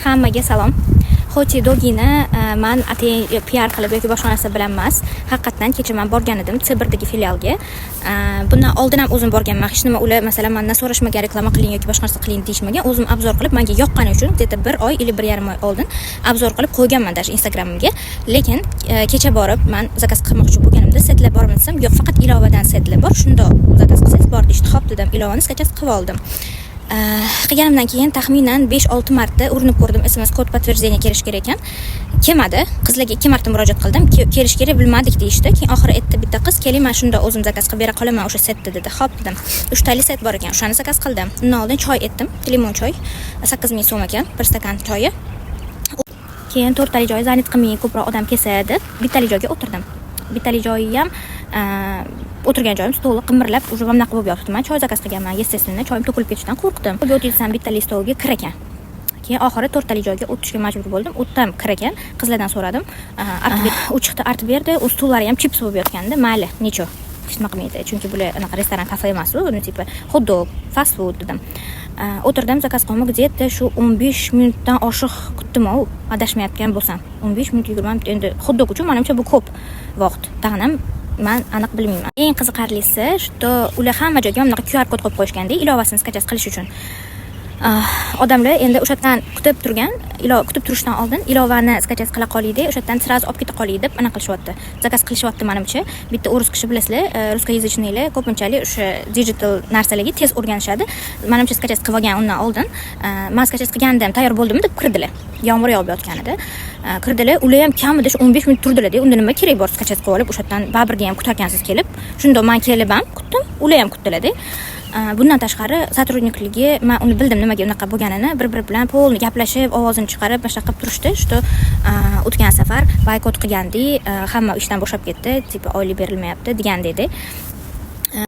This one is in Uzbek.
Hammaga salom. Xoti dogini men atayin PR qilib yoki boshqa narsa bilan emas. Haqiqatan kecha men borgan edim C1dagi filialga. Bundan oldin ham o'zim borganman. Hech nima ular masalan mendan so'rashmagan, reklama qiling yoki boshqa narsa qiling deyishmagan. O'zim obzor qilib menga yoqqani uchun deta 1 oy yoki 1,5 oy oldin obzor qilib qo'yganman dash Instagramimga. Lekin kecha borib men zakaz qilmoqchi bo'lganimda setlar bormi desam, yo'q, faqat ilovadan setlar bor. Shunda zakaz qilsangiz bor deyishdi. Xo'p dedim, ilovani skachas qilib oldim. Qilganimdan keyin taxminan 5-6 marta urinib ko'rdim, SMS kod подтверждение kelish kerak ekan. Kelmadi. Qizlarga 2 marta murojaat qildim. Kelish kerak bilmadik deyishdi. Keyin oxiri aytdi bitta qiz, "Keling, men shunda o'zim zakaz qilib bera qolaman o'sha setni" dedi. Xo'p dedim. 3 tali set bor ekan, o'shani zakaz qildim. Undan oldin choy etdim. Limon choy. 8000 so'm ekan bir stakan choyi. Keyin 4 tali joy zanit qilmay ko'proq odam kelsa deb bittali joyga o'tirdim. Bittali joyi ham o'tirgan joyim stoli qimirlab, уже mamnaqa bo'lib yotibdi. Men choy zakaz qilganman, естественно, choyim to'kilib ketishidan qo'rqdim. Qo'lga o'tirsam bittali stolga kir ekan. Keyin oxiri 4 tali joyga o'tishga majbur bo'ldim. O'tdim kir ekan. Qizlardan so'radim. U chiqdi, artib berdi. U stollari ham chips bo'lib yotganda, mayli, necho. Hech nima qilmaydi. Chunki bular anaqa restoran, kafe emas u, uni tipi hot dog, fast food dedim. O'tirdim, zakaz qilmoq где-то shu 15 minutdan oshiq kutdim, adashmayotgan bo'lsam. 15 minut 20 minut endi hot dog uchun menimcha bu ko'p vaqt. Tag'inam men aniq bilmayman. Eng qiziqarlisi, shu ular hamma joyga mana QR kod qo'yib qo'yishganda, ilovasini skachas qilish uchun. Odamlar endi o'shadan kutib turishdan oldin ilovani skachas qila qolaylik, o'shadan sразу olib keta qolaylik deb ana qilishyapti. Zakaz qilishyapti menimcha. Bitta o'rus kishi bilasizlar, ruskoязычныйlar ko'pinchalik o'sha digital narsalarga tez o'rganishadi. Menimcha skachas qilib olgan undan oldin, men skachas qilgandim, tayyor bo'ldimmi deb kirdilar. Yomg'ir yog'ib yotganida. Kirdilar, ular ham kamida 15 minut turdilar-da. Unda nima kerak bor skachas qilib olib, o'shadan babrga ham kutarkansiz kelib. Shunda men kelib ham kutdim, ular ham kutdilar-da. Bundan tashqari сотрудниклigi men uni bildim nimaga unaqa bo'lganini, bir-biri bilan polni gaplashib, ovozini chiqarib, boshqa qilib turishdi. Shu o'tgan safar boykot qilgandi, hamma ishdan bo'shab ketdi, tipi oylik berilmayapti degan dedi.